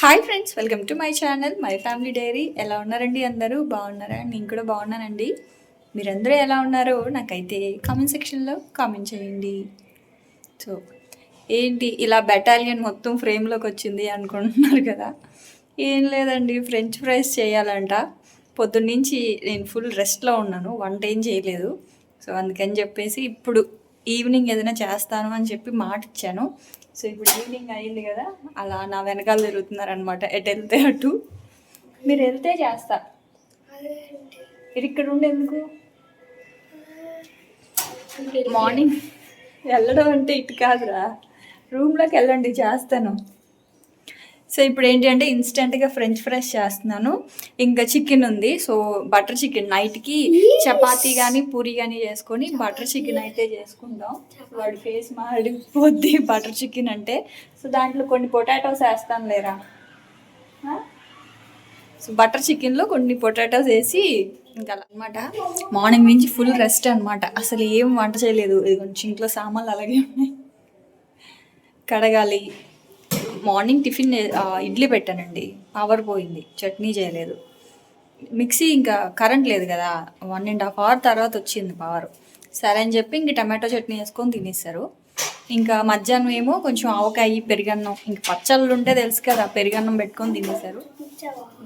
Hi friends, welcome to my channel my family dairy. ఎలా ఉన్నారండి? అందరూ బాగున్నారా? నేను కూడా బాగున్నానండి. మీరందరూ ఎలా ఉన్నారో నాకైతే కామెంట్ సెక్షన్లో కామెంట్ చేయండి. సో ఏంటి ఇలా బెటాలియన్ మొత్తం ఫ్రేమ్లోకి వచ్చింది అనుకుంటున్నారు కదా? ఏం లేదండి, ఫ్రెంచ్ ఫ్రైస్ చేయాలంట. పొద్దున్నుంచి నేను ఫుల్ రెస్ట్లో ఉన్నాను, వంట ఏం చేయలేదు. సో అందుకని చెప్పేసి ఇప్పుడు ఈవినింగ్ ఏదైనా చేస్తాను అని చెప్పి మాట ఇచ్చాను. సో ఇప్పుడు ఈవినింగ్ అయింది కదా, అలా నా వెనకాల తిరుగుతున్నారనమాట. ఎటు వెళ్తే అటు. మీరు వెళ్తే చేస్తా, మీరు ఇక్కడ ఉండేందుకు? మార్నింగ్ వెళ్ళడం అంటే ఇటు కాదురా, రూమ్లోకి వెళ్ళండి, చేస్తాను. సో ఇప్పుడు ఏంటి అంటే ఇన్స్టెంట్గా ఫ్రెంచ్ ఫ్రైస్ చేస్తున్నాను. ఇంకా చికెన్ ఉంది, సో బటర్ చికెన్ నైట్కి చపాతీ కానీ పూరి కానీ చేసుకొని బటర్ చికెన్ అయితే చేసుకుందాం. వాడి ఫేస్ మాడిపోద్ది బటర్ చికెన్ అంటే. సో దాంట్లో కొన్ని పొటాటోస్ వేస్తాను లేరా. సో బటర్ చికెన్లో కొన్ని పొటాటోస్ వేసి ఇంకా అనమాట. మార్నింగ్ నుంచి ఫుల్ రెస్ట్ అనమాట, అసలు ఏం వంట చేయలేదు. ఇది కొంచెం ఇంట్లో సామాన్లు అలాగే ఉన్నాయి, కడగాలి. మార్నింగ్ టిఫిన్ ఇడ్లీ పెట్టానండి, పవర్ పోయింది, చట్నీ చేయలేదు. మిక్సీ ఇంకా కరెంట్ లేదు కదా, 1.5 hours తర్వాత వచ్చింది పవర్. సరే అని చెప్పి ఇంక టమాటో చట్నీ వేసుకొని తినేస్తారు. ఇంకా మధ్యాహ్నం ఏమో కొంచెం ఆవకాయ పెరుగన్నం, ఇంక పచ్చళ్ళు ఉంటే తెలుసు కదా, పెరుగన్నం పెట్టుకొని తినేశారు.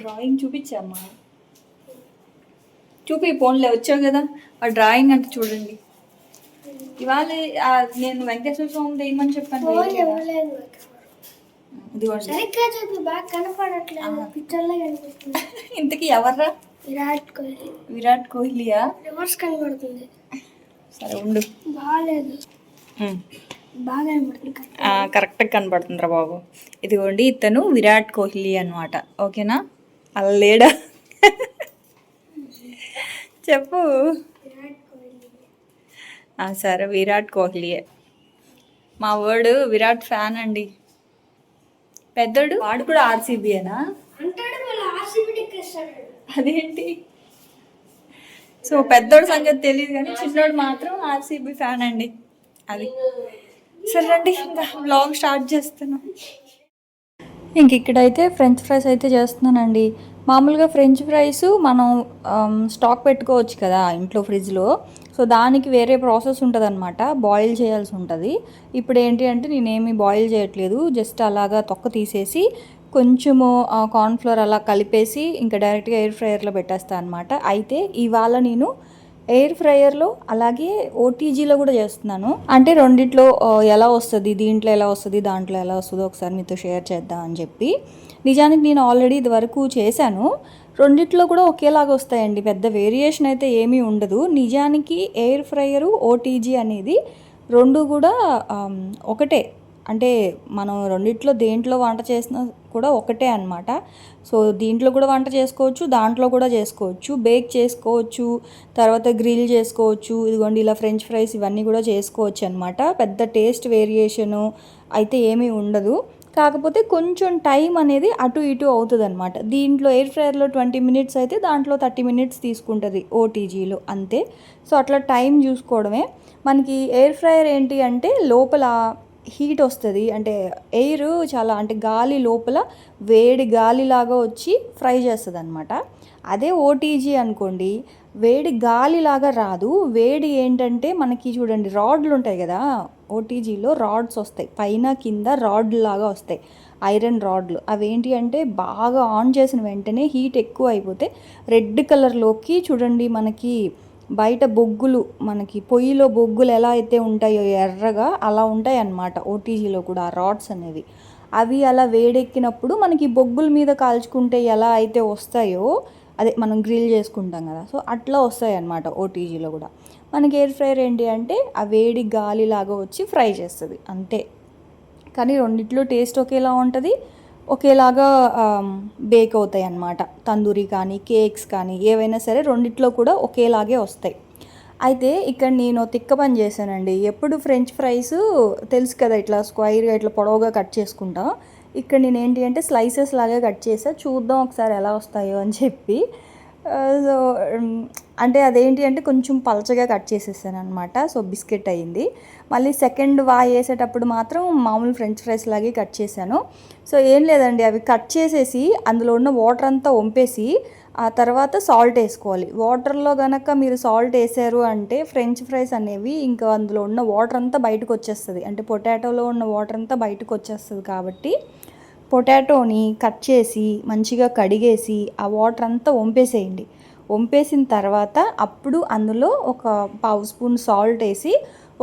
డ్రాయింగ్ చూపించామ్మా, చూపి ఫోన్లో వచ్చావు కదా ఆ డ్రాయింగ్ అంటే చూడండి. ఇవాళ నేను వెంకటేశ్వర స్వామి వేయమని చెప్పాను. ఇంతకీ ఎవర్రా? విరాట్ కోహ్లీయా? సరే ఉండు, కరెక్ట్గా కనపడుతుందిరా బాబు. ఇదిగోండి, ఇతను విరాట్ కోహ్లీ అనమాట. ఓకేనా? అలా లేడా? చెప్పు. సరే, విరాట్ కోహ్లీయే. మా వాడు విరాట్ ఫ్యాన్ అండి. పెద్దోడు వాడు కూడా ఆర్సీబీయేనా? అదేంటి? సో పెద్దోడు సంగతి తెలియదు కానీ చిన్నోడు మాత్రం ఆర్సీబీ ఫ్యాన్ అండి. అది సరే రండి, ఇంకా వ్లాగ్ స్టార్ట్ చేస్తాను. ఇంక ఇక్కడైతే ఫ్రెంచ్ ఫ్రైస్ అయితే చేస్తున్నానండి. మామూలుగా ఫ్రెంచ్ ఫ్రైస్ మనం స్టాక్ పెట్టుకోవచ్చు కదా ఇంట్లో ఫ్రిడ్జ్లో. సో దానికి వేరే ప్రాసెస్ ఉంటుంది అనమాట, బాయిల్ చేయాల్సి ఉంటుంది. ఇప్పుడు ఏంటి అంటే నేనేమి బాయిల్ చేయట్లేదు, జస్ట్ అలాగా తొక్క తీసేసి కొంచెము కార్న్ఫ్లోర్ అలా కలిపేసి ఇంకా డైరెక్ట్గా ఎయిర్ ఫ్రైయర్లో పెట్టేస్తాను అనమాట. అయితే ఇవాళ నేను ఎయిర్ ఫ్రైయర్లో అలాగే ఓటీజీలో కూడా చేస్తున్నాను. అంటే రెండిట్లో ఎలా వస్తుంది, దీంట్లో ఎలా వస్తుంది, దాంట్లో ఎలా వస్తుందో ఒకసారి మీతో షేర్ చేద్దాం అని చెప్పి. నిజానికి నేను ఆల్రెడీ ఇది వరకు చేశాను, రెండిట్లో కూడా ఒకేలాగా వస్తాయండి, పెద్ద వేరియేషన్ అయితే ఏమీ ఉండదు. నిజానికి ఎయిర్ ఫ్రైయరు ఓటీజీ అనేది రెండు కూడా ఒకటే. అంటే మనం రెండిట్లో దేంట్లో వంట చేసినా కూడా ఒకటే అనమాట. సో దీంట్లో కూడా వంట చేసుకోవచ్చు, దాంట్లో కూడా చేసుకోవచ్చు, బేక్ చేసుకోవచ్చు, తర్వాత గ్రిల్ చేసుకోవచ్చు. ఇదిగోండి ఇలా ఫ్రెంచ్ ఫ్రైస్ ఇవన్నీ కూడా చేసుకోవచ్చు అనమాట. పెద్ద టేస్ట్ వేరియేషను అయితే ఏమీ ఉండదు. కాకపోతే కొంచెం టైం అనేది అటు ఇటు అవుతుంది అనమాట. దీంట్లో ఎయిర్ ఫ్రైయర్లో 20 minutes అయితే దాంట్లో 30 minutes తీసుకుంటుంది ఓటీజీలో, అంతే. సో అట్లా టైం చూసుకోవడమే. మనకి ఎయిర్ ఫ్రైయర్ ఏంటి అంటే లోపల హీట్ వస్తుంది, అంటే ఎయిర్ చాలా, అంటే గాలి లోపల వేడి గాలిలాగా వచ్చి ఫ్రై చేస్తుంది అనమాట. అదే ఓటీజీ అనుకోండి, వేడి గాలిలాగా రాదు. వేడి ఏంటంటే మనకి చూడండి రాడ్లు ఉంటాయి కదా, ఓటీజీలో రాడ్స్ వస్తాయి, పైన కింద రాడ్లు లాగా వస్తాయి, ఐరన్ రాడ్లు. అవేంటి అంటే బాగా ఆన్ చేసిన వెంటనే హీట్ ఎక్కువ అయిపోతే రెడ్ కలర్లోకి చూడండి మనకి బయట బొగ్గులు, మనకి పొయ్యిలో బొగ్గులు ఎలా అయితే ఉంటాయో ఎర్రగా అలా ఉంటాయి అన్నమాట ఓటీజీలో కూడా ఆ రాడ్స్ అనేవి. అవి అలా వేడెక్కినప్పుడు మనకి బొగ్గుల మీద కాల్చుకుంటే ఎలా అయితే వస్తాయో, అదే మనం గ్రిల్ చేసుకుంటాం కదా, సో అట్లా వస్తాయి అన్నమాట ఓటీజీలో కూడా. మనకి ఎయిర్ ఫ్రైయర్ ఏంటి అంటే ఆ వేడి గాలిలాగా వచ్చి ఫ్రై చేస్తుంది అంతే. కానీ రెండిట్లో టేస్ట్ ఒకేలా ఉంటుంది, ఒకేలాగా బేక్ అవుతాయి అన్నమాట. తందూరి కానీ కేక్స్ కానీ ఏవైనా సరే రెండిట్లో కూడా ఒకేలాగే వస్తాయి. అయితే ఇక్కడ నేను తిక్క పని చేశానండి. ఎప్పుడు ఫ్రెంచ్ ఫ్రైస్ తెలుసు కదా, ఇట్లా స్క్వైర్గా ఇట్లా పొడవుగా కట్ చేసుకుంటా. ఇక్కడ నేను ఏంటి అంటే స్లైసెస్ లాగా కట్ చేసా, చూద్దాం ఒకసారి ఎలా వస్తాయో అని చెప్పి. సో అంటే అదేంటి అంటే కొంచెం పలచగా కట్ చేసేసాను అనమాట. సో బిస్కెట్ అయింది. మళ్ళీ సెకండ్ వాయి వేసేటప్పుడు మాత్రం మామూలు ఫ్రెంచ్ ఫ్రైస్ లాగే కట్ చేశాను. సో ఏం లేదండి, అవి కట్ చేసేసి అందులో ఉన్న వాటర్ అంతా వంపేసి ఆ తర్వాత సాల్ట్ వేసుకోవాలి. వాటర్లో కనుక మీరు సాల్ట్ వేసారు అంటే ఫ్రెంచ్ ఫ్రైస్ అనేవి ఇంకా అందులో ఉన్న వాటర్ అంతా బయటకు వచ్చేస్తుంది. అంటే పొటాటోలో ఉన్న వాటర్ అంతా బయటకు వచ్చేస్తుంది. కాబట్టి పొటాటోని కట్ చేసి మంచిగా కడిగేసి ఆ వాటర్ అంతా వంపేసేయండి. వంపేసిన తర్వాత అప్పుడు అందులో ఒక పావు స్పూన్ సాల్ట్ వేసి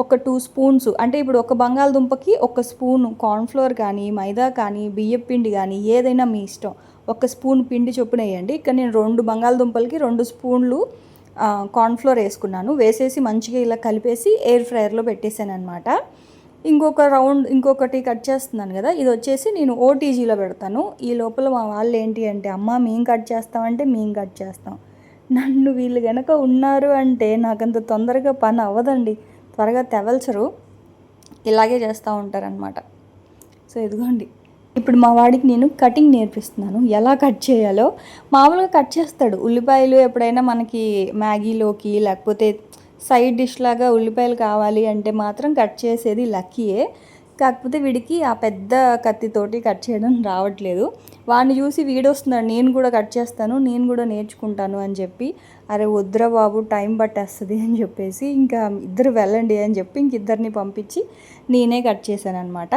ఒక 2 స్పూన్స్, అంటే ఇప్పుడు ఒక బంగాళదుంపకి ఒక స్పూన్ కార్న్ఫ్లోర్ కానీ మైదా కానీ బియ్యం పిండి కానీ ఏదైనా మీ ఇష్టం, ఒక స్పూన్ పిండి చొప్పున వేయండి. ఇక్కడ నేను 2 బంగాళదుంపలకి 2 స్పూన్లు కార్న్ఫ్లోర్ వేసుకున్నాను. వేసేసి మంచిగా ఇలా కలిపేసి ఎయిర్ ఫ్రైయర్లో పెట్టేశాను అనమాట. ఇంకొకటి కట్ చేస్తున్నాను కదా, ఇది వచ్చేసి నేను ఓటీజీలో పెడతాను. ఈ లోపల మా వాళ్ళు ఏంటి అంటే, అమ్మ మేము కట్ చేస్తామంటే మేము కట్ చేస్తాం. నన్ను వీళ్ళు కనుక ఉన్నారు అంటే నాకంత తొందరగా పని అవ్వదండి, త్వరగా తెవల్చరు, ఇలాగే చేస్తూ ఉంటారనమాట. సో ఇదిగోండి, ఇప్పుడు మా వాడికి నేను కటింగ్ నేర్పిస్తున్నాను, ఎలా కట్ చేయాలో. మామూలుగా కట్ చేస్తాడు ఉల్లిపాయలు, ఎప్పుడైనా మనకి మ్యాగీలోకి లేకపోతే సైడ్ డిష్ లాగా ఉల్లిపాయలు కావాలి అంటే మాత్రం కట్ చేసేది లక్కీయే. కాకపోతే వీడికి ఆ పెద్ద కత్తితోటి కట్ చేయడం రావట్లేదు. వాడిని చూసి వీడొస్తున్నాడు, నేను కూడా కట్ చేస్తాను, నేను కూడా నేర్చుకుంటాను అని చెప్పి. అరే వద్దురా బాబు, టైం పట్టేస్తుంది అని చెప్పేసి ఇంకా ఇద్దరు వెళ్ళండి అని చెప్పి ఇద్దరిని పంపించి నేనే కట్ చేశాను అనమాట.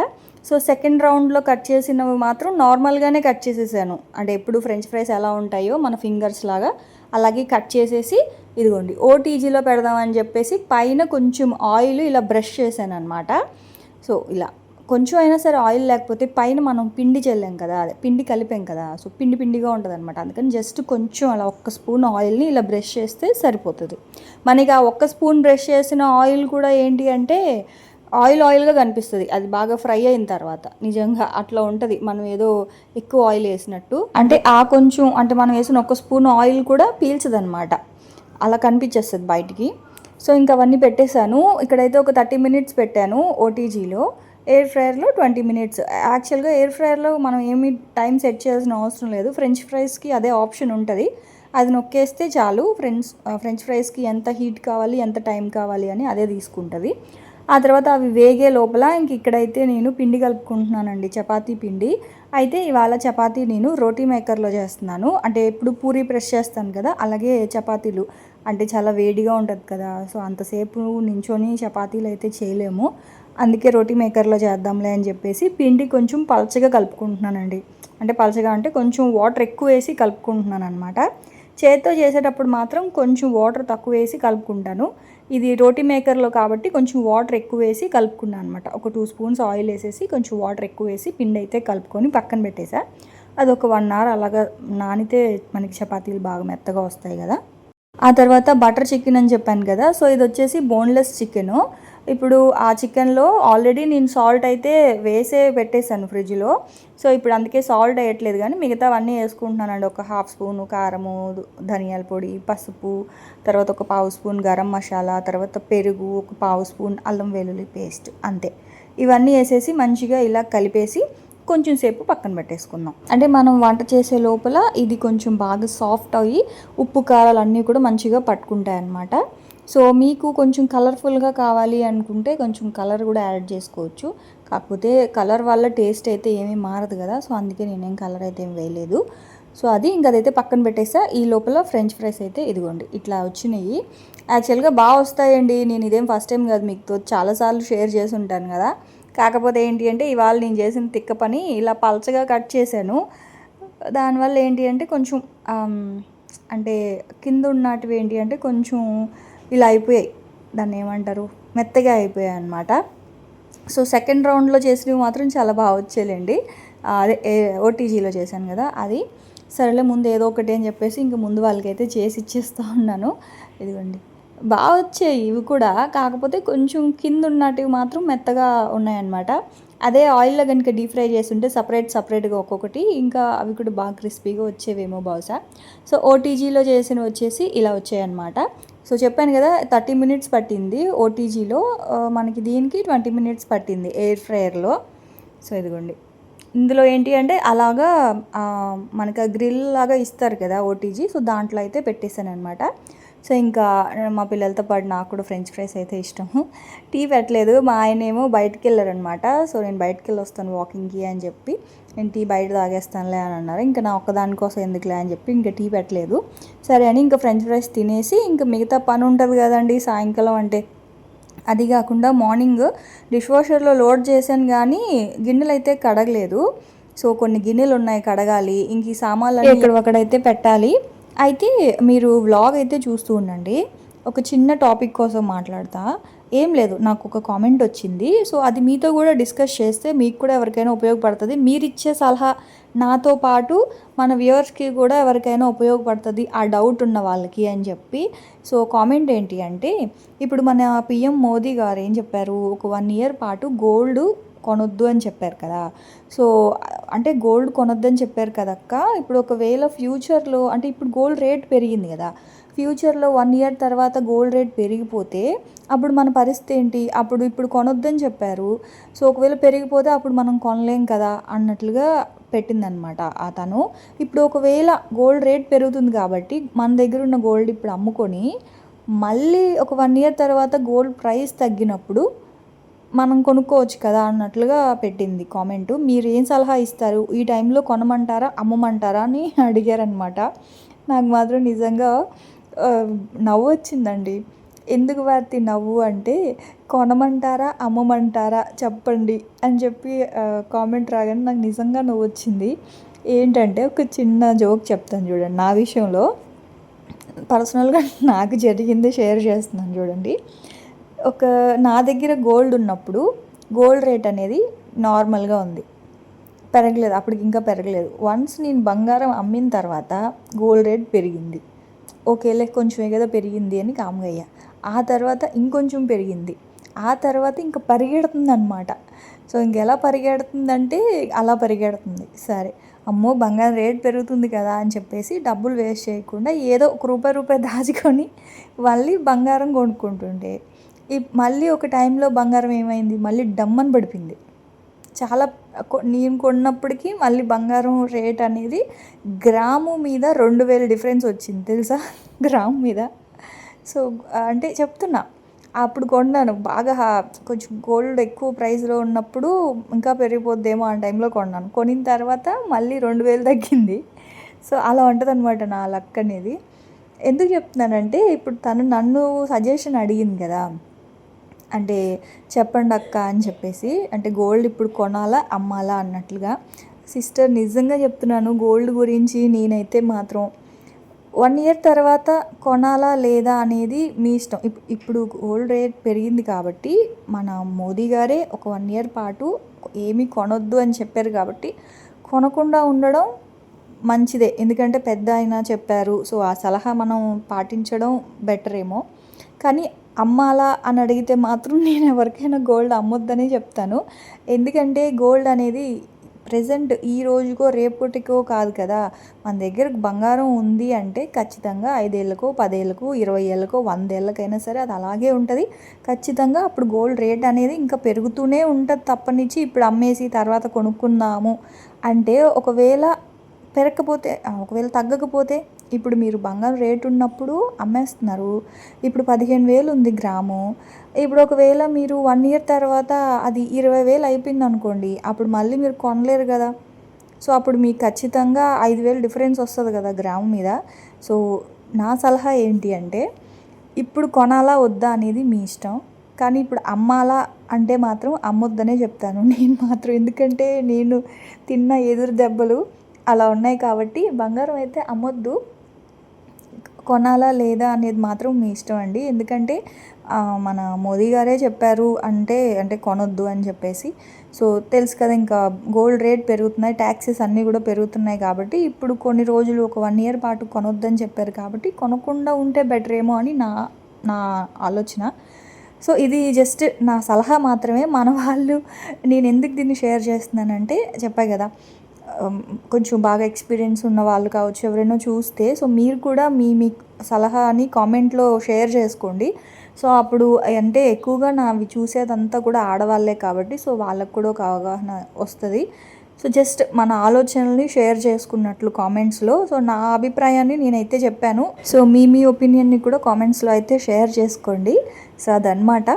సో సెకండ్ రౌండ్లో కట్ చేసినవి మాత్రం నార్మల్గానే కట్ చేసేసాను. అంటే ఎప్పుడు ఫ్రెంచ్ ఫ్రైస్ ఎలా ఉంటాయో మన ఫింగర్స్ లాగా అలాగే కట్ చేసేసి ఇదిగోండి ఓటీజీలో పెడదామని చెప్పేసి పైన కొంచెం ఆయిల్ ఇలా బ్రష్ చేశాను అనమాట. సో ఇలా కొంచెం అయినా సరే ఆయిల్ లేకపోతే పైన మనం పిండి చల్లాం కదా, అదే పిండి కలిపాం కదా, సో పిండిగా ఉంటుంది అనమాట. అందుకని జస్ట్ కొంచెం అలా 1 స్పూన్ ఆయిల్ని ఇలా బ్రష్ చేస్తే సరిపోతుంది. మనకి ఆ 1 స్పూన్ బ్రష్ చేసిన ఆయిల్ కూడా ఏంటి అంటే ఆయిల్గా కనిపిస్తుంది, అది బాగా ఫ్రై అయిన తర్వాత. నిజంగా అట్లా ఉంటుంది, మనం ఏదో ఎక్కువ ఆయిల్ వేసినట్టు. అంటే అంటే మనం వేసిన 1 స్పూన్ ఆయిల్ కూడా పీల్చదనమాట, అలా కనిపించేస్తుంది బయటికి. సో ఇంకా అవన్నీ పెట్టేశాను. ఇక్కడైతే ఒక 30 మినిట్స్ పెట్టాను ఓటీజీలో, ఎయిర్ ఫ్రైయర్లో 20 మినిట్స్. యాక్చువల్గా ఎయిర్ ఫ్రైయర్లో మనం ఏమి టైం సెట్ చేయాల్సిన అవసరం లేదు, ఫ్రెంచ్ ఫ్రైస్కి అదే ఆప్షన్ ఉంటుంది, అది నొక్కేస్తే చాలు. ఫ్రెంచ్ ఫ్రైస్కి ఎంత హీట్ కావాలి ఎంత టైం కావాలి అని అదే తీసుకుంటుంది. ఆ తర్వాత అవి వేగే లోపల ఇక్కడైతే నేను పిండి కలుపుకుంటున్నానండి, చపాతీ పిండి. అయితే ఇవాళ చపాతీ నేను రోటీ మేకర్లో చేస్తున్నాను. అంటే ఎప్పుడు పూరీ ప్రెస్ చేస్తాను కదా, అలాగే చపాతీలు అంటే చాలా వేడిగా ఉంటుంది కదా, సో అంతసేపు నించొని చపాతీలు అయితే చేయలేము. అందుకే రోటీ మేకర్లో చేద్దాంలే అని చెప్పేసి పిండి కొంచెం పలచగా కలుపుకుంటున్నానండి. అంటే పలచగా అంటే కొంచెం వాటర్ ఎక్కువ వేసి కలుపుకుంటున్నాను అనమాట. చేతితో చేసేటప్పుడు మాత్రం కొంచెం వాటర్ తక్కువ వేసి కలుపుకుంటాను. ఇది రోటీ మేకర్లో కాబట్టి కొంచెం వాటర్ ఎక్కువ వేసి కలుపుకున్నాను అనమాట. ఒక 2 స్పూన్స్ ఆయిల్ వేసేసి కొంచెం వాటర్ ఎక్కువ వేసి పిండి అయితే కలుపుకొని పక్కన పెట్టేసా. అది ఒక 1 అవర్ అలాగా నానితే మనకి చపాతీలు బాగా మెత్తగా వస్తాయి కదా. ఆ తర్వాత బటర్ చికెన్ అని చెప్పాను కదా, సో ఇది వచ్చేసి బోన్లెస్ చికెను. ఇప్పుడు ఆ చికెన్లో ఆల్రెడీ నేను సాల్ట్ అయితే వేసే పెట్టేశాను ఫ్రిడ్జ్లో. సో ఇప్పుడు అందుకే సాల్ట్ వేయట్లేదు, కానీ మిగతావన్నీ వేసుకుంటున్నానండి. ఒక 1/2 స్పూను కారము, ధనియాల పొడి, పసుపు, తర్వాత ఒక 1/2 స్పూన్ గరం మసాలా, తర్వాత పెరుగు, ఒక 1/2 స్పూన్ అల్లం వెల్లుల్లి పేస్ట్, అంతే. ఇవన్నీ వేసేసి మంచిగా ఇలా కలిపేసి కొంచెం సేపు పక్కన పెట్టేసుకుందాం. అంటే మనం వంట చేసే లోపల ఇది కొంచెం బాగా సాఫ్ట్ అయ్యి ఉప్పు కారాలు అన్నీ కూడా మంచిగా పట్టుకుంటాయి అన్నమాట. సో మీకు కొంచెం కలర్ఫుల్గా కావాలి అనుకుంటే కొంచెం కలర్ కూడా యాడ్ చేసుకోవచ్చు. కాకపోతే కలర్ వల్ల టేస్ట్ అయితే ఏమీ మారదు కదా, సో అందుకే నేనేం కలర్ అయితే ఏం వేయలేదు. సో అది ఇంకా అదైతే పక్కన పెట్టేసా. ఈ లోపల ఫ్రెంచ్ ఫ్రైస్ అయితే ఇదిగోండి ఇట్లా వచ్చినాయి. యాక్చువల్గా బాగా వస్తాయండి, నేను ఇదేం ఫస్ట్ టైం కాదు, మీతో చాలాసార్లు షేర్ చేసి ఉంటాను కదా. కాకపోతే ఏంటి అంటే ఇవాళ నేను చేసిన తిక్క పని ఇలా పలచగా కట్ చేశాను. దానివల్ల ఏంటి అంటే కొంచెం అంటే కింద ఉన్నటివి ఏంటి అంటే కొంచెం ఇలా అయిపోయాయి, దాన్ని ఏమంటారు, మెత్తగా అయిపోయాయి అన్నమాట. సో సెకండ్ రౌండ్లో చేసినవి మాత్రం చాలా బాగా వచ్చేయండి. అదే ఓటీజీలో చేశాను కదా అది. సరేలే ముందు ఏదో ఒకటి అని చెప్పేసి ఇంక ముందు వాళ్ళకైతే చేసి ఇచ్చేస్తూ ఉన్నాను. ఇదిగోండి బాగా వచ్చాయి ఇవి కూడా, కాకపోతే కొంచెం కింద ఉన్నటివి మాత్రం మెత్తగా ఉన్నాయన్నమాట. అదే ఆయిల్లో కనుక డీప్ ఫ్రై చేస్తుంటే సపరేట్గా ఒక్కొక్కటి ఇంకా అవి కూడా బాగా క్రిస్పీగా వచ్చేవేమో బహుశా. సో ఓటీజీలో చేసినవి వచ్చేసి ఇలా వచ్చాయన్నమాట. సో చెప్పాను కదా 30 మినిట్స్ పట్టింది ఓటీజీలో, మనకి దీనికి 20 మినిట్స్ పట్టింది ఎయిర్ ఫ్రైయర్లో. సో ఇదిగోండి ఇందులో ఏంటి అంటే అలాగా మనకు గ్రిల్ లాగా ఇస్తారు కదా ఓటీజీ, సో దాంట్లో అయితే పెట్టేశాను అనమాట. సో ఇంకా మా పిల్లలతో పాటు నాకు కూడా ఫ్రెంచ్ ఫ్రైస్ అయితే ఇష్టము. టీ పెట్టలేదు, మా ఆయన ఏమో బయటికి వెళ్ళారనమాట. సో నేను బయటికి వెళ్ళి వస్తాను వాకింగ్కి అని చెప్పి, నేను టీ బయట తాగేస్తానులే అని అన్నారు. ఇంకా నా ఒక్కదానికోసం ఎందుకులే అని చెప్పి ఇంకా టీ పెట్టలేదు. సరే అని ఇంకా ఫ్రెంచ్ ఫ్రైస్ తినేసి ఇంకా మిగతా పని ఉంటుంది కదండి సాయంకాలం అంటే, అది కాకుండా మార్నింగ్ డిష్ వాషర్లో లోడ్ చేశాను కానీ గిన్నెలు అయితే కడగలేదు. సో కొన్ని గిన్నెలు ఉన్నాయి కడగాలి, ఇంక ఈ సామాన్లు ఇక్కడ ఒకడైతే పెట్టాలి. అయితే మీరు వ్లాగ్ అయితే చూస్తూ ఉండండి. ఒక చిన్న టాపిక్ కోసం మాట్లాడతా. ఏం లేదు, నాకు ఒక కామెంట్ వచ్చింది. సో అది మీతో కూడా డిస్కస్ చేస్తే మీకు కూడా ఎవరికైనా ఉపయోగపడుతుంది. మీరు ఇచ్చే సలహా నాతో పాటు మన వ్యూవర్స్కి కూడా ఎవరికైనా ఉపయోగపడుతుంది, ఆ డౌట్ ఉన్న వాళ్ళకి అని చెప్పి. సో కామెంట్ ఏంటి అంటే, ఇప్పుడు మన పిఎం మోదీ గారు ఏం చెప్పారు, ఒక 1 ఇయర్ పాటు గోల్డ్ కొనొద్దు అని చెప్పారు కదా. సో అంటే గోల్డ్ కొనొద్దు అని చెప్పారు కదక్క. ఇప్పుడు ఒకవేళ ఫ్యూచర్లో అంటే ఇప్పుడు గోల్డ్ రేట్ పెరిగింది కదా, ఫ్యూచర్లో 1 ఇయర్ తర్వాత గోల్డ్ రేట్ పెరిగిపోతే అప్పుడు మన పరిస్థితి ఏంటి, అప్పుడు ఇప్పుడు కొనొద్దని చెప్పారు. సో ఒకవేళ పెరిగిపోతే అప్పుడు మనం కొనలేం కదా అన్నట్లుగా పెట్టిందనమాట తను. ఇప్పుడు ఒకవేళ గోల్డ్ రేట్ పెరుగుతుంది కాబట్టి మన దగ్గర ఉన్న గోల్డ్ ఇప్పుడు అమ్ముకొని మళ్ళీ ఒక 1 ఇయర్ తర్వాత గోల్డ్ ప్రైస్ తగ్గినప్పుడు మనం కొనుక్కోవచ్చు కదా అన్నట్లుగా పెట్టింది కామెంటు. మీరు ఏం సలహా ఇస్తారు, ఈ టైంలో కొనమంటారా అమ్మమంటారా అని అడిగారనమాట. నాకు మాత్రం నిజంగా నవ్వు వచ్చిందండి. ఎందుకు వార్తి నవ్వు అంటే, కొనమంటారా అమ్మమంటారా చెప్పండి అని చెప్పి కామెంట్ రాగానే నాకు నిజంగా నవ్వు వచ్చింది. ఏంటంటే ఒక చిన్న జోక్ చెప్తాను చూడండి. నా విషయంలో పర్సనల్గా నాకు జరిగింది షేర్ చేస్తున్నాను చూడండి. నా దగ్గర గోల్డ్ ఉన్నప్పుడు గోల్డ్ రేట్ అనేది నార్మల్గా ఉంది, పెరగలేదు, అప్పటికి ఇంకా పెరగలేదు. వన్స్ నేను బంగారం అమ్మిన తర్వాత గోల్డ్ రేట్ పెరిగింది. ఓకేలే కొంచెం కదా పెరిగింది అని కామ్గా అయ్యా. ఆ తర్వాత ఇంకొంచెం పెరిగింది, ఆ తర్వాత ఇంకా పరిగెడుతుంది అనమాట. సో ఇంకెలా పరిగెడుతుందంటే అలా పరిగెడుతుంది. సరే అమ్మో బంగారం రేట్ పెరుగుతుంది కదా అని చెప్పేసి డబ్బులు వేస్ట్ చేయకుండా ఏదో ఒక రూపాయి దాచుకొని మళ్ళీ బంగారం కొనుక్కుంటుండే. మళ్ళీ ఒక టైంలో బంగారం ఏమైంది, మళ్ళీ డమ్మని పడిపోయింది. చాలా నేను కొన్నప్పటికీ మళ్ళీ బంగారం రేట్ అనేది గ్రాము మీద 2000 డిఫరెన్స్ వచ్చింది తెలుసా, గ్రాము మీద. సో అంటే చెప్తున్నా, అప్పుడు కొన్నాను బాగా కొంచెం గోల్డ్ ఎక్కువ ప్రైస్లో ఉన్నప్పుడు, ఇంకా పెరిగిపోద్దేమో ఆ టైంలో కొన్నాను. కొనిన తర్వాత మళ్ళీ 2000 తగ్గింది. సో అలా ఉంటుంది అనమాట నా లక్ అనేది. ఎందుకు చెప్తున్నానంటే, ఇప్పుడు తను నన్ను సజెషన్ అడిగింది కదా, అంటే చెప్పండి అక్క అని చెప్పేసి, అంటే గోల్డ్ ఇప్పుడు కొనాలా అమ్మాలా అన్నట్లుగా. సిస్టర్ నిజంగా చెప్తున్నాను, గోల్డ్ గురించి నేనైతే మాత్రం 1 ఇయర్ తర్వాత కొనాలా లేదా అనేది మీ ఇష్టం. ఇప్పుడు గోల్డ్ రేట్ పెరిగింది కాబట్టి మన మోదీ గారే ఒక 1 ఇయర్ పాటు ఏమీ కొనొద్దు అని చెప్పారు కాబట్టి కొనకుండా ఉండడం మంచిదే. ఎందుకంటే పెద్ద ఆయన చెప్పారు, సో ఆ సలహా మనం పాటించడం బెటర్ ఏమో. కానీ అమ్మాలా అని అడిగితే మాత్రం నేను ఎవరికైనా గోల్డ్ అమ్మొద్దనే చెప్తాను. ఎందుకంటే గోల్డ్ అనేది ప్రెజెంట్ ఈ రోజుకో రేపటికో కాదు కదా. మన దగ్గర బంగారం ఉంది అంటే ఖచ్చితంగా 5 ఏళ్ళకో 10 ఏళ్ళకో 20 ఏళ్ళకో 100 ఏళ్ళకైనా సరే అది అలాగే ఉంటుంది. ఖచ్చితంగా అప్పుడు గోల్డ్ రేట్ అనేది ఇంకా పెరుగుతూనే ఉంటుంది తప్పనిచ్చి ఇప్పుడు అమ్మేసి తర్వాత కొనుక్కుందాము అంటే, ఒకవేళ పెరగకపోతే ఒకవేళ తగ్గకపోతే, ఇప్పుడు మీరు బంగారం రేటు ఉన్నప్పుడు అమ్మేస్తున్నారు, ఇప్పుడు 15,000 ఉంది గ్రాము. ఇప్పుడు ఒకవేళ మీరు 1 ఇయర్ తర్వాత అది 20,000 అయిపోయింది అనుకోండి, అప్పుడు మళ్ళీ మీరు కొనలేరు కదా. సో అప్పుడు మీకు ఖచ్చితంగా 5,000 డిఫరెన్స్ వస్తుంది కదా గ్రాము మీద. సో నా సలహా ఏంటి అంటే, ఇప్పుడు కొనాలా వద్దా అనేది మీ ఇష్టం, కానీ ఇప్పుడు అమ్మాలా అంటే మాత్రం అమ్మొద్దనే చెప్తాను నేను మాత్రం. ఎందుకంటే నేను తిన్న ఎదురు దెబ్బలు అలా ఉన్నాయి కాబట్టి బంగారం అయితే అమ్మొద్దు. కొనాలా లేదా అనేది మాత్రం మీ ఇష్టం అండి. ఎందుకంటే మన మోదీ గారే చెప్పారు అంటే కొనొద్దు అని చెప్పేసి. సో తెలుసు కదా, ఇంకా గోల్డ్ రేట్ పెరుగుతున్నాయి, ట్యాక్సెస్ అన్నీ కూడా పెరుగుతున్నాయి కాబట్టి ఇప్పుడు కొన్ని రోజులు ఒక 1 ఇయర్ పాటు కొనొద్దని చెప్పారు కాబట్టి కొనకుండా ఉంటే బెటర్ ఏమో అని నా ఆలోచన. సో ఇది జస్ట్ నా సలహా మాత్రమే. మన వాళ్ళు, నేను ఎందుకు దీన్ని షేర్ చేస్తున్నానంటే చెప్పా కదా, కొంచెం బాగా ఎక్స్పీరియన్స్ ఉన్న వాళ్ళు కావచ్చు ఎవరైనా చూస్తే, సో మీరు కూడా మీ సలహాని కామెంట్లో షేర్ చేసుకోండి. సో అప్పుడు అంటే ఎక్కువగా నావి చూసేదంతా కూడా ఆడవాళ్ళే కాబట్టి సో వాళ్ళకు కూడా ఒక అవగాహన వస్తుంది. సో జస్ట్ మన ఆలోచనల్ని షేర్ చేసుకున్నట్లు కామెంట్స్లో. సో నా అభిప్రాయాన్ని నేనైతే చెప్పాను. సో మీ ఒపీనియన్ని కూడా కామెంట్స్లో అయితే షేర్ చేసుకోండి. సో అదనమాట.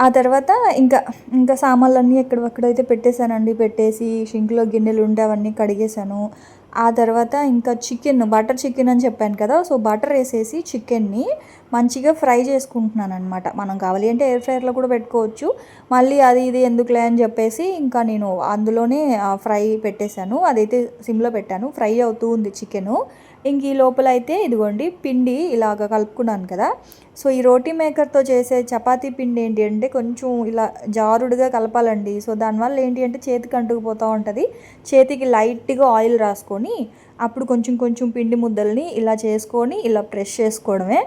ఆ తర్వాత ఇంకా సామాన్లన్నీ ఎక్కడైతే పెట్టేశానండి. పెట్టేసి షింక్లో గిన్నెలు ఉండే అవన్నీ కడిగేశాను. ఆ తర్వాత ఇంకా బటర్ చికెన్ అని చెప్పాను కదా. సో బటర్ వేసేసి చికెన్ని మంచిగా ఫ్రై చేసుకుంటున్నాను అనమాట. మనం కావాలి అంటే ఎయిర్ ఫ్రైయర్లో కూడా పెట్టుకోవచ్చు. మళ్ళీ అది ఇది ఎందుకులే అని చెప్పేసి ఇంకా నేను అందులోనే ఫ్రై పెట్టేశాను. అదైతే సిమ్లో పెట్టాను. ఫ్రై అవుతూ ఉంది చికెను. ఇంక ఈ లోపల అయితే ఇదిగోండి పిండి ఇలాగ కలుపుకున్నాను కదా. సో ఈ రోటీ మేకర్తో చేసే చపాతీ పిండి ఏంటి అంటే కొంచెం ఇలా జారుడుగా కలపాలండి. సో దానివల్ల ఏంటి అంటే చేతికి అంటుకుపోతూ ఉంటుంది. చేతికి లైట్గా ఆయిల్ రాసుకొని అప్పుడు కొంచెం పిండి ముద్దల్ని ఇలా చేసుకొని ఇలా ప్రెస్ చేసుకోవడమే.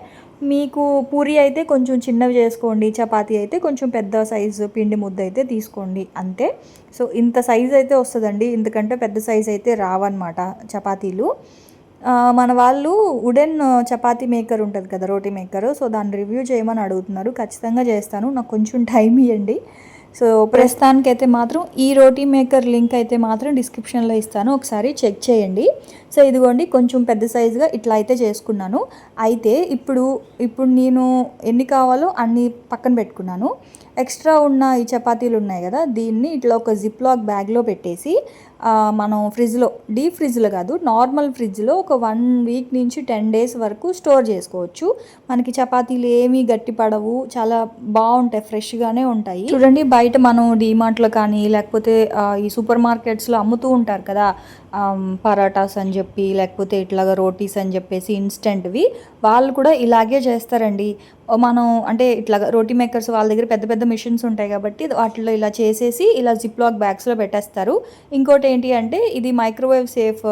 మీకు పూరి అయితే కొంచెం చిన్నవి చేసుకోండి, చపాతీ అయితే కొంచెం పెద్ద సైజు పిండి ముద్ద అయితే తీసుకోండి అంతే. సో ఇంత సైజు అయితే వస్తుందండి. ఇంతకంటే పెద్ద సైజు అయితే రావన్నమాట చపాతీలు. మన వాళ్ళు వుడెన్ చపాతీ మేకర్ ఉంటుంది కదా, రోటీ మేకర్. సో దాన్ని రివ్యూ చేయమని అడుగుతున్నారు. ఖచ్చితంగా చేస్తాను, నాకు కొంచెం టైం ఇవ్వండి. సో ప్రస్తుతానికైతే మాత్రం ఈ రోటీ మేకర్ లింక్ అయితే మాత్రం డిస్క్రిప్షన్లో ఇస్తాను, ఒకసారి చెక్ చేయండి. సో ఇదిగోండి కొంచెం పెద్ద సైజుగా ఇట్లా అయితే చేసుకున్నాను. అయితే ఇప్పుడు నేను ఎన్ని కావాలో అన్ని పక్కన పెట్టుకున్నాను. ఎక్స్ట్రా ఉన్న ఈ చపాతీలు ఉన్నాయి కదా, దీన్ని ఇట్లా ఒక జిప్ లాక్ బ్యాగ్లో పెట్టేసి మనం డీప్ ఫ్రిడ్జ్లో కాదు, నార్మల్ ఫ్రిడ్జ్లో ఒక 1 వీక్ నుంచి 10 డేస్ వరకు స్టోర్ చేసుకోవచ్చు. మనకి చపాతీలు ఏమీ గట్టి పడవు, చాలా బాగుంటాయి, ఫ్రెష్గానే ఉంటాయి. చూడండి బయట మనం డీమార్ట్లో కానీ లేకపోతే ఈ సూపర్ మార్కెట్స్లో అమ్ముతూ ఉంటారు కదా, పరాటాస్ అని చెప్పి లేకపోతే ఇట్లాగా రోటీస్ అని చెప్పేసి ఇన్స్టెంట్వి, వాళ్ళు కూడా ఇలాగే చేస్తారండి. మనం అంటే ఇట్లా రోటీ మేకర్స్ వాళ్ళ దగ్గర పెద్ద పెద్ద మిషన్స్ ఉంటాయి కాబట్టి వాటిలో ఇలా చేసేసి ఇలా జిప్ లాక్ బ్యాగ్స్లో పెట్టేస్తారు. ఇంకోటి ఏంటి అంటే ఇది మైక్రోవేవ్ సేఫ్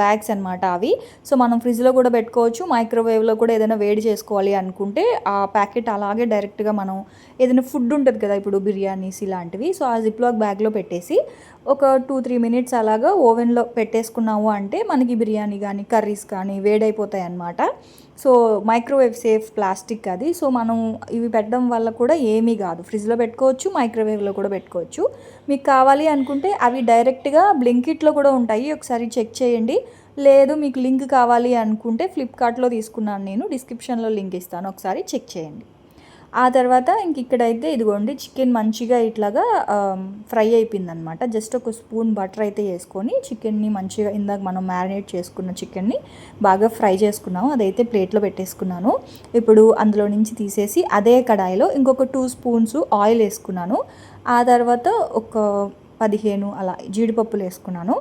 బ్యాగ్స్ అనమాట అవి. సో మనం ఫ్రిడ్జ్లో కూడా పెట్టుకోవచ్చు, మైక్రోవేవ్లో కూడా ఏదైనా వేడి చేసుకోవాలి అనుకుంటే ఆ ప్యాకెట్ అలాగే డైరెక్ట్గా మనం ఏదైనా ఫుడ్ ఉంటుంది కదా, ఇప్పుడు బిర్యానీస్ ఇలాంటివి, సో ఆ జిప్ లాక్ బ్యాగ్లో పెట్టేసి ఒక 2-3 మినిట్స్ అలాగా ఓవెన్లో పెట్టేసుకున్నాము అంటే మనకి బిర్యానీ కానీ కర్రీస్ కానీ వేడైపోతాయి అన్నమాట. సో మైక్రోవేవ్ సేఫ్ ప్లాస్టిక్ అది. సో మనం ఇవి పెట్టడం వల్ల కూడా ఏమీ కాదు, ఫ్రిడ్జ్లో పెట్టుకోవచ్చు, మైక్రోవేవ్లో కూడా పెట్టుకోవచ్చు. మీకు కావాలి అనుకుంటే అవి డైరెక్ట్గా బ్లింకిట్లో కూడా ఉంటాయి, ఒకసారి చెక్ చేయండి. లేదు మీకు లింక్ కావాలి అనుకుంటే ఫ్లిప్కార్ట్లో తీసుకున్నాను నేను, డిస్క్రిప్షన్లో లింక్ ఇస్తాను, ఒకసారి చెక్ చేయండి. ఆ తర్వాత ఇక్కడైతే ఇదిగోండి చికెన్ మంచిగా ఇట్లాగా ఫ్రై అయిపోయిందనమాట. జస్ట్ ఒక స్పూన్ బటర్ అయితే వేసుకొని చికెన్ని మంచిగా ఇందాక మనం మ్యారినేట్ చేసుకున్న చికెన్ని బాగా ఫ్రై చేసుకున్నాము. అదైతే ప్లేట్లో పెట్టేసుకున్నాను. ఇప్పుడు అందులో నుంచి తీసేసి అదే కడాయిలో ఇంకొక 2 స్పూన్స్ ఆయిల్ వేసుకున్నాను. ఆ తర్వాత ఒక 15 అలా జీడిపప్పులు వేసుకున్నాను.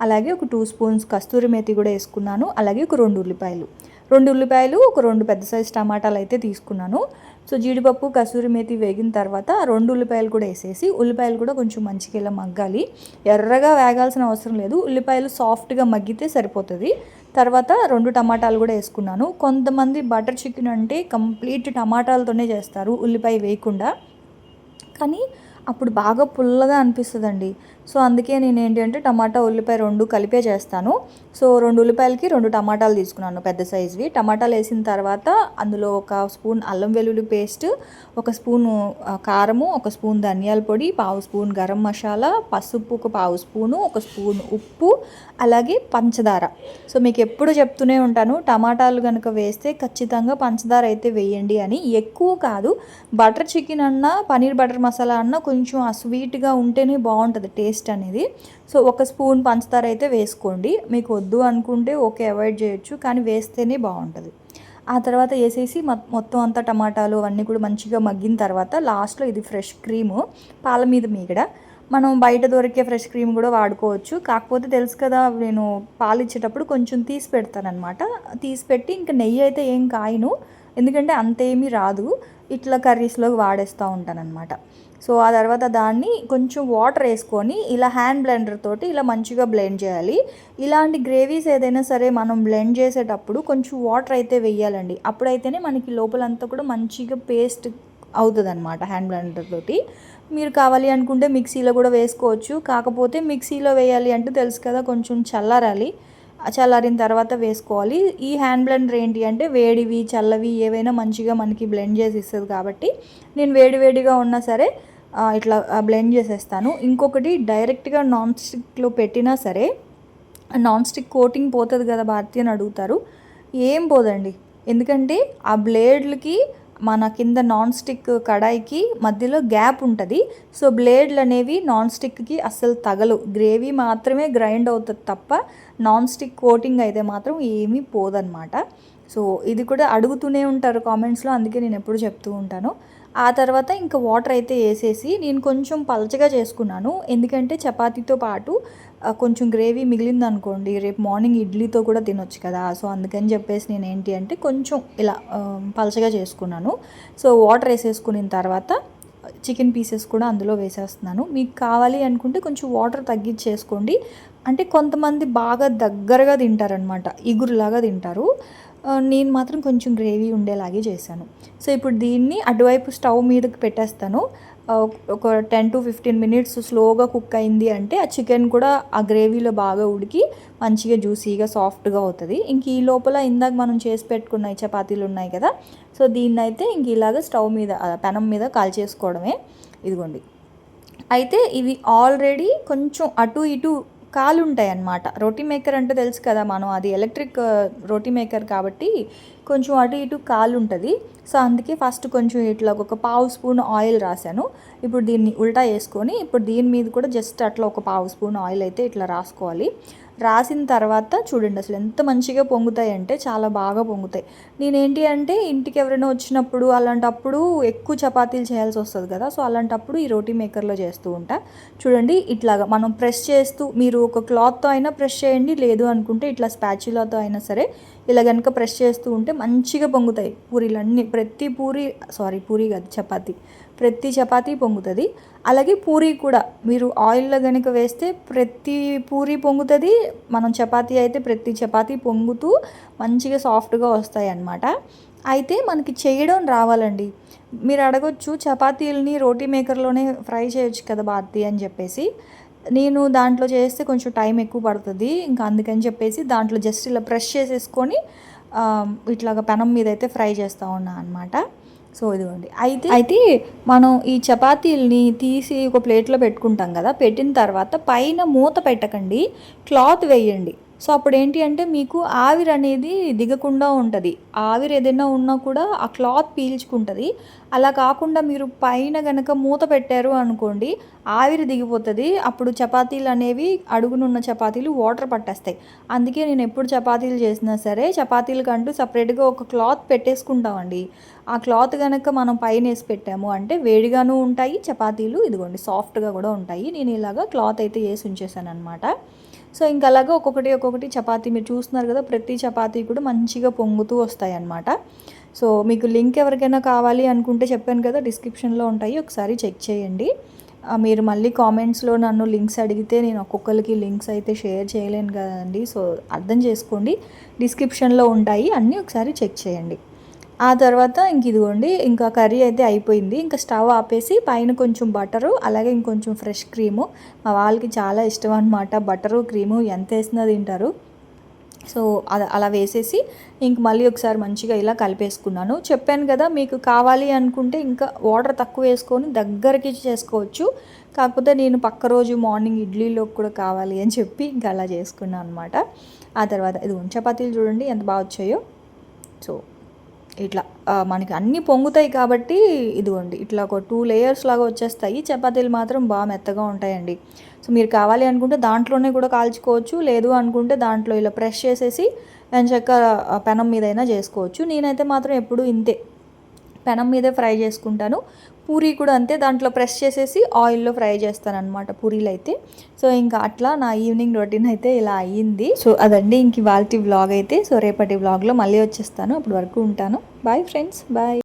అలాగే ఒక 2 స్పూన్స్ కస్తూరి మేతి కూడా వేసుకున్నాను. అలాగే ఒక 2 ఉల్లిపాయలు, ఒక 2 పెద్ద సైజు టమాటాలు అయితే తీసుకున్నాను. సో జీడిపప్పు కసూరి మేతి వేగిన తర్వాత 2 ఉల్లిపాయలు కూడా వేసేసి, ఉల్లిపాయలు కూడా కొంచెం మంచిగా ఇలా మగ్గాలి, ఎర్రగా వేగాల్సిన అవసరం లేదు, ఉల్లిపాయలు సాఫ్ట్గా మగ్గితే సరిపోతుంది. తర్వాత 2 టమాటాలు కూడా వేసుకున్నాను. కొంతమంది బటర్ చికెన్ అంటే కంప్లీట్ టమాటాలతోనే చేస్తారు ఉల్లిపాయ వేయకుండా, కానీ అప్పుడు బాగా పుల్లగా అనిపిస్తుందండి. సో అందుకే నేను ఏంటి అంటే టమాటా ఉల్లిపాయ 2 కలిపే చేస్తాను. సో 2 ఉల్లిపాయలకి 2 టమాటాలు తీసుకున్నాను పెద్ద సైజువి. టమాటాలు వేసిన తర్వాత అందులో ఒక స్పూన్ అల్లం వెల్లుల్లి పేస్ట్, ఒక స్పూను కారము, ఒక స్పూన్ ధనియాల పొడి, 1/2 స్పూన్ గరం మసాలా, పసుపు ఒక 1/2 స్పూను, ఒక స్పూన్ ఉప్పు, అలాగే పంచదార. సో మీకు ఎప్పుడు చెప్తూనే ఉంటాను, టమాటాలు కనుక వేస్తే ఖచ్చితంగా పంచదార అయితే వేయండి అని. ఎక్కువ కాదు, బటర్ చికెన్ అన్నా పన్నీర్ బటర్ మసాలా అన్నా కొంచెం ఆ స్వీట్గా ఉంటేనే బాగుంటుంది టేస్ట్ అనేది. సో ఒక స్పూన్ పంచదార అయితే వేసుకోండి, మీకు వద్దు అనుకుంటే ఓకే అవాయిడ్ చేయొచ్చు, కానీ వేస్తేనే బాగుంటుంది. ఆ తర్వాత వేసేసి మొత్తం అంతా టమాటాలు అవన్నీ కూడా మంచిగా మగ్గిన తర్వాత లాస్ట్లో ఇది ఫ్రెష్ క్రీము, పాల మీద మీగడ, మనం బయట దొరికే ఫ్రెష్ క్రీమ్ కూడా వాడుకోవచ్చు. కాకపోతే తెలుసు కదా, నేను పాలు ఇచ్చేటప్పుడు కొంచెం తీసి పెడతానమాట. తీసి పెట్టి ఇంకా నెయ్యి అయితే ఏం కాయను, ఎందుకంటే అంతేమీ రాదు, ఇట్లా కర్రీస్లోకి వాడేస్తూ ఉంటానన్నమాట. సో ఆ తర్వాత దాన్ని కొంచెం వాటర్ వేసుకొని ఇలా హ్యాండ్ బ్లెండర్ తోటి ఇలా మంచిగా బ్లెండ్ చేయాలి. ఇలాంటి గ్రేవీస్ ఏదైనా సరే మనం బ్లెండ్ చేసేటప్పుడు కొంచెం వాటర్ అయితే వేయాలండి, అప్పుడైతేనే మనకి లోపలంతా కూడా మంచిగా పేస్ట్ అవుతుంది అనమాట హ్యాండ్ బ్లెండర్ తోటి. మీరు కావాలి అనుకుంటే మిక్సీలో కూడా వేసుకోవచ్చు, కాకపోతే మిక్సీలో వేయాలి అంటే తెలుసు కదా కొంచెం చల్లారాలి, చల్లారిన తర్వాత వేసుకోవాలి. ఈ హ్యాండ్ బ్లెండర్ ఏంటి అంటే వేడివి చల్లవి ఏవైనా మంచిగా మనకి బ్లెండ్ చేసి ఇస్తుంది కాబట్టి నేను వేడివేడిగా ఉన్నా సరే ఇట్లా బ్లెండ్ చేసేస్తాను. ఇంకొకటి డైరెక్ట్గా నాన్ స్టిక్లో పెట్టినా సరే నాన్ స్టిక్ కోటింగ్ పోతుంది కదా భారతి అని అడుగుతారు. ఏం పోదండి, ఎందుకంటే ఆ బ్లేడ్లకి మన కింద నాన్ స్టిక్ కడాయికి మధ్యలో గ్యాప్ ఉంటుంది. సో బ్లేడ్లు అనేవి నాన్ స్టిక్కి అస్సలు తగలు, గ్రేవీ మాత్రమే గ్రైండ్ అవుతుంది తప్ప నాన్ స్టిక్ కోటింగ్ అయితే మాత్రం ఏమీ పోదన్నమాట. సో ఇది కూడా అడుగుతూనే ఉంటారు కామెంట్స్లో, అందుకే నేను ఎప్పుడు చెప్తూ ఉంటాను. ఆ తర్వాత ఇంకా వాటర్ అయితే వేసేసి నేను కొంచెం పలచగా చేసుకున్నాను, ఎందుకంటే చపాతీతో పాటు కొంచెం గ్రేవీ మిగిలింది అనుకోండి రేపు మార్నింగ్ ఇడ్లీతో కూడా తినొచ్చు కదా. సో అందుకని చెప్పేసి నేను ఏంటి అంటే కొంచెం ఇలా పలచగా చేసుకున్నాను. సో వాటర్ వేసేసుకున్న తర్వాత చికెన్ పీసెస్ కూడా అందులో వేసేస్తున్నాను. మీకు కావాలి అనుకుంటే కొంచెం వాటర్ తగ్గించేసుకోండి. అంటే కొంతమంది బాగా దగ్గరగా తింటారనమాట, ఇగురులాగా తింటారు. నేను మాత్రం కొంచెం గ్రేవీ ఉండేలాగే చేశాను. సో ఇప్పుడు దీన్ని అటువైపు స్టవ్ మీదకి పెట్టేస్తాను. ఒక 10 to 15 మినిట్స్ స్లోగా కుక్ అయింది అంటే ఆ చికెన్ కూడా ఆ గ్రేవీలో బాగా ఉడికి మంచిగా జ్యూసీగా సాఫ్ట్గా అవుతుంది. ఇంక ఈ లోపల ఇందాక మనం చేసి పెట్టుకున్న చపాతీలు ఉన్నాయి కదా, సో దీన్ని అయితే ఇంక ఇలాగ స్టవ్ మీద పెనం మీద కాల్చేసుకోవడమే. ఇదిగోండి, అయితే ఇవి ఆల్రెడీ కొంచెం అటు ఇటు కాలు ఉంటాయి అన్నమాట. రోటీ మేకర్ అంటే తెలుసు కదా, మనం అది ఎలక్ట్రిక్ రోటీ మేకర్ కాబట్టి కొంచెం అటు ఇటు కాలు ఉంటుంది. సో అందుకే ఫస్ట్ కొంచెం ఇట్లా ఒక పావు స్పూన్ ఆయిల్ రాశాను. ఇప్పుడు దీన్ని ఉల్టా వేసుకొని ఇప్పుడు దీని మీద కూడా జస్ట్ అట్లా ఒక పావు స్పూన్ ఆయిల్ అయితే ఇట్లా రాసుకోవాలి. రాసిన తర్వాత చూడండి అసలు ఎంత మంచిగా పొంగుతాయి అంటే చాలా బాగా పొంగుతాయి. నేనేంటి అంటే ఇంటికి ఎవరైనా వచ్చినప్పుడు అలాంటప్పుడు ఎక్కువ చపాతీలు చేయాల్సి వస్తుంది కదా, సో అలాంటప్పుడు ఈ రోటీ మేకర్లో చేస్తూ ఉంటా. చూడండి ఇట్లాగా మనం ప్రెస్ చేస్తూ, మీరు ఒక క్లాత్తో అయినా ప్రెస్ చేయండి, లేదు అనుకుంటే ఇట్లా స్పాచులాతో అయినా సరే ఇలా కనుక ప్రెస్ చేస్తూ ఉంటే మంచిగా పొంగుతాయి పూరీలన్నీ. పూరీ కాదు చపాతీ, ప్రతి చపాతీ పొంగుతుంది. అలాగే పూరీ కూడా మీరు ఆయిల్లో కనుక వేస్తే ప్రతి పూరీ పొంగుతుంది. మనం చపాతీ అయితే ప్రతి చపాతీ పొంగుతూ మంచిగా సాఫ్ట్గా వస్తాయి అన్నమాట. అయితే మనకి చేయడం రావాలండి. మీరు అడగొచ్చు చపాతీలని రోటీ మేకర్లోనే ఫ్రై చేయొచ్చు కదా భారతి అని చెప్పేసి. నేను దాంట్లో చేస్తే కొంచెం టైం ఎక్కువ పడుతుంది, ఇంకా అందుకని చెప్పేసి దాంట్లో జస్ట్ ఇలా ప్రెస్ చేసేసుకొని ఇట్లాగ పెనం మీద అయితే ఫ్రై చేస్తూ ఉన్నా అనమాట. సో ఇదిగోండి, అయితే మనం ఈ చపాతీలని తీసి ఒక ప్లేట్లో పెట్టుకుంటాం కదా, పెట్టిన తర్వాత పైన మూత పెట్టకండి, క్లాత్ వేయండి. సో అప్పుడు ఏంటి అంటే మీకు ఆవిరి అనేది దిగకుండా ఉంటుంది. ఆవిరి ఏదైనా ఉన్నా కూడా ఆ క్లాత్ పీల్చుకుంటుంది. అలా కాకుండా మీరు పైన కనుక మూత పెట్టారు అనుకోండి, ఆవిరి దిగిపోతుంది. అప్పుడు చపాతీలు అనేవి అడుగునున్న చపాతీలు వాటర్ పట్టేస్తాయి. అందుకే నేను ఎప్పుడు చపాతీలు చేసినా సరే చపాతీలకంటూ సపరేట్గా ఒక క్లాత్ పెట్టేసుకుంటామండి. ఆ క్లాత్ కనుక మనం పైన వేసి పెట్టాము అంటే వేడిగాను ఉంటాయి చపాతీలు, ఇదిగోండి సాఫ్ట్గా కూడా ఉంటాయి. నేను ఇలాగా క్లాత్ అయితే వేసి ఉంచేసాను అనమాట. సో ఇంకా అలాగా ఒక్కొక్కటి చపాతీ మీరు చూస్తున్నారు కదా, ప్రతి చపాతీ కూడా మంచిగా పొంగుతూ వస్తాయి అన్నమాట. సో మీకు లింక్ ఎవరికైనా కావాలి అనుకుంటే చెప్పాను కదా డిస్క్రిప్షన్లో ఉంటాయి, ఒకసారి చెక్ చేయండి. మీరు మళ్ళీ కామెంట్స్లో నన్ను లింక్స్ అడిగితే నేను ఒక్కొక్కరికి లింక్స్ అయితే షేర్ చేయలేను కదండి. సో అర్థం చేసుకోండి, డిస్క్రిప్షన్లో ఉంటాయి అన్నీ, ఒకసారి చెక్ చేయండి. ఆ తర్వాత ఇంక ఇదిగోండి, ఇంకా కర్రీ అయితే అయిపోయింది. ఇంకా స్టవ్ ఆపేసి పైన కొంచెం బటరు అలాగే ఇంకొంచెం ఫ్రెష్ క్రీము, మా వాళ్ళకి చాలా ఇష్టం అనమాట బటరు క్రీము, ఎంత వేసినా తింటారు. సో అలా వేసేసి ఇంక మళ్ళీ ఒకసారి మంచిగా ఇలా కలిపేసుకున్నాను. చెప్పాను కదా మీకు కావాలి అనుకుంటే ఇంకా వాటర్ తక్కువ వేసుకొని దగ్గరికి చేసుకోవచ్చు. కాకపోతే నేను పక్క రోజు మార్నింగ్ ఇడ్లీలోకి కూడా కావాలి అని చెప్పి ఇంకా అలా చేసుకున్నాను అనమాట. ఆ తర్వాత ఇది చపాతీలు చూడండి ఎంత బాగా వచ్చాయో. సో ఇట్లా మనకి అన్నీ పొంగుతాయి కాబట్టి ఇదిగోండి ఇట్లా ఒక 2 లేయర్స్ లాగా వచ్చేస్తాయి. చపాతీలు మాత్రం బాగా మెత్తగా ఉంటాయండి. సో మీరు కావాలి అనుకుంటే దాంట్లోనే కూడా కాల్చుకోవచ్చు, లేదు అనుకుంటే దాంట్లో ఇలా ప్రెస్ చేసేసి ఎంచక్క పెనం మీదైనా చేసుకోవచ్చు. నేనైతే మాత్రం ఎప్పుడు ఇంతే పెనం మీదే ఫ్రై చేసుకుంటాను. పూరీ కూడా అంతే, దాంట్లో ప్రెస్ చేసేసి ఆయిల్లో ఫ్రై చేస్తాను అనమాట పూరీలు అయితే. సో ఇంకా అట్లా నా ఈవినింగ్ రొటీన్ అయితే ఇలా అయ్యింది. సో అదండి ఇంక ఇవాల్టి వ్లాగ్ అయితే. సో రేపటి వ్లాగ్లో మళ్ళీ వచ్చేస్తాను, అప్పటి వరకు ఉంటాను. Bye friends, bye.